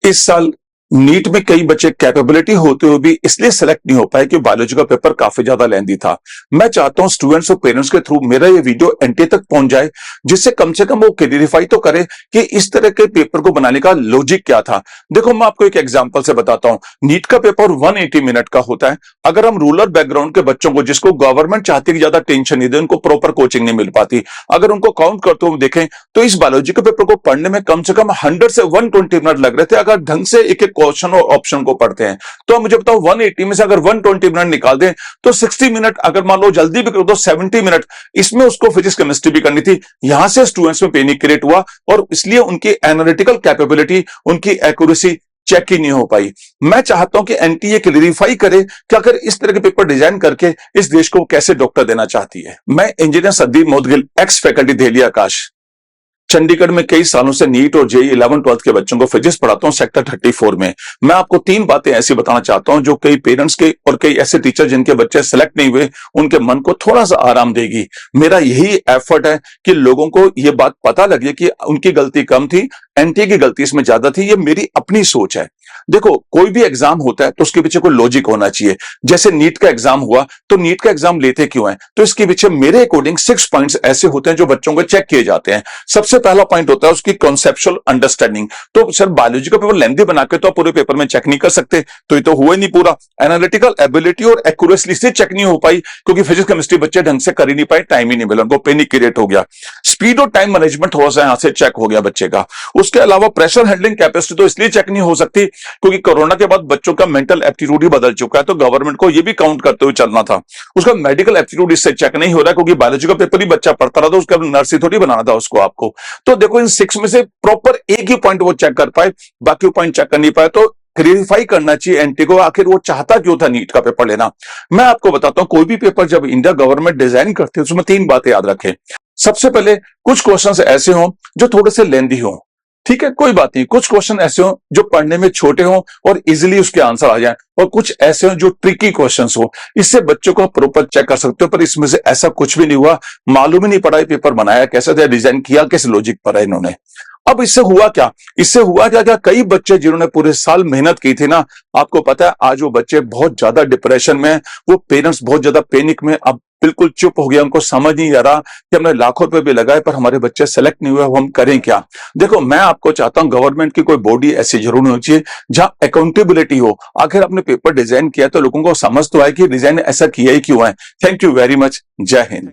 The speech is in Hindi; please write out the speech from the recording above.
इस साल नीट में कई बच्चे कैपेबिलिटी होते हुए भी इसलिए सेलेक्ट नहीं हो पाए कि बायोलॉजी का पेपर काफी ज्यादा लेंदी था। मैं चाहता हूं स्टूडेंट्स और पेरेंट्स के थ्रू मेरा ये वीडियो एनटीए तक पहुंच जाए, जिससे कम से कम वो क्लेरिफाई तो करे कि इस तरह के पेपर को बनाने का लॉजिक क्या था। देखो, मैं आपको एक एग्जांपल से बताता हूं। नीट का पेपर 180 मिनट का होता है। अगर हम रूरल बैकग्राउंड के बच्चों को, जिसको गवर्नमेंट चाहती है ज्यादा टेंशन नहीं दे, उनको प्रॉपर कोचिंग नहीं मिल पाती, अगर उनको काउंट करते हुए देखें तो इस बायोलॉजी के पेपर को पढ़ने में कम से कम 100 से 120 मिनट लग रहे थे। अगर ढंग से एक एक क्वेश्चन और ऑप्शन को पढ़ते हैं तो आप मुझे बताओ 180 में से अगर 120 मिनट निकाल दें तो 60 मिनट, अगर मान लो जल्दी भी करो तो 70 मिनट इसमें उसको फिजिक्स केमिस्ट्री भी करनी थी। यहां से स्टूडेंट्स में पैनिक क्रिएट हुआ और इसलिए उनकी एनालिटिकल कैपेबिलिटी, उनकी एक्यूरेसी चेक ही नहीं हो पाई। मैं चाहता हूं कि एनटीए क्लेरिफाई करे कि अगर इस तरह के पेपर डिजाइन करके इस देश को कैसे डॉक्टर देना चाहती है। मैं engineer Sadeep Modgil, ex faculty Delhi Aakash, Chandigarh में कई सालों से नीट और जेई 11-12 के बच्चों को फिजिक्स पढ़ाता हूं सेक्टर 34 में। मैं आपको 3 बातें ऐसी बताना चाहता हूं जो कई पेरेंट्स के और कई ऐसे टीचर जिनके बच्चे सेलेक्ट नहीं हुए, उनके मन को थोड़ा सा आराम देगी। मेरा यही एफर्ट है कि लोगों को यह बात पता लगे कि उनकी गलती कम थी, एनटीए की गलती इसमें ज्यादा थी। ये मेरी अपनी सोच है। देखो, कोई भी एग्जाम होता है तो उसके पीछे कोई लॉजिक होना चाहिए। जैसे नीट का एग्जाम हुआ तो नीट का एग्जाम लेते क्यों है, तो इसके पीछे मेरे अकॉर्डिंग 6 पॉइंट्स ऐसे होते हैं जो बच्चों को चेक किए जाते हैं। सबसे पहला पॉइंट होता है उसकी कॉन्सेप्चुअल अंडरस्टैंडिंग। तो सर, बायोलॉजी का पेपर लेंथी बना के तो पूरे पेपर में चेक नहीं कर सकते, तो ये तो हुआ ही नहीं पूरा। एनालिटिकल एबिलिटी और एक्यूरेसी से चेक नहीं हो पाई क्योंकि फिजिक्स केमिस्ट्री बच्चे ढंग से कर ही नहीं पाए, टाइम ही नहीं मिला, उनको पैनिक क्रिएट हो गया। स्पीड और टाइम मैनेजमेंट थोड़ा सा यहां से चेक हो गया बच्चे का। उसके अलावा प्रेशर हैंडलिंग कैपेसिटी तो इसलिए चेक नहीं हो सकती क्योंकि कोरोना के बाद बच्चों का मेंटल एप्टीट्यूड ही बदल चुका है, तो गवर्नमेंट को यह भी काउंट करते हुए चलना था। उसका मेडिकल एप्टीट्यूड इससे चेक नहीं हो रहा क्योंकि बायोलॉजी का पेपर ही बच्चा पढ़ता रहा था, उसका नर्सरी थोड़ी बनाना था उसको आपको। तो देखो, इन 6 में से प्रॉपर एक ही पॉइंट वो चेक कर पाए, बाकी पॉइंट चेक कर नहीं पाए। तो क्लेरिफाई करना चाहिए एनटी को, आखिर वो चाहता क्यों था नीट का पेपर लेना। मैं आपको बताता हूं, कोई भी पेपर जब इंडिया गवर्नमेंट डिजाइन करती है उसमें 3 बातें याद रखें। सबसे पहले, कुछ क्वेश्चन ऐसे हों जो थोड़े से लेंदी हों, ठीक है, कोई बात नहीं। कुछ क्वेश्चन ऐसे हो जो पढ़ने में छोटे हों और इजीली उसके आंसर आ जाएं, और कुछ ऐसे हो जो ट्रिकी क्वेश्चंस हो। इससे बच्चों को प्रॉपर चेक कर सकते हो, पर इसमें से ऐसा कुछ भी नहीं हुआ। मालूम ही नहीं पड़ा पेपर बनाया कैसे था, डिजाइन किया किस लॉजिक पर है इन्होंने। अब इससे हुआ क्या, क्या कई बच्चे जिन्होंने पूरे साल मेहनत की थी ना, आपको पता है आज वो बच्चे बहुत ज्यादा डिप्रेशन में, वो पेरेंट्स बहुत ज्यादा पैनिक में, अब बिल्कुल चुप हो गया। उनको समझ नहीं आ रहा कि हमने लाखों रुपए भी लगाए पर हमारे बच्चे सेलेक्ट नहीं हुए, हम करें क्या। देखो, मैं आपको चाहता हूं गवर्नमेंट की कोई बॉडी ऐसी जरूर होनी चाहिए जहां अकाउंटेबिलिटी हो। आखिर आपने पेपर डिजाइन किया तो लोगों को समझ तो आए कि डिजाइन ऐसा किया ही क्यों है। Thank you very much. जय हिंद।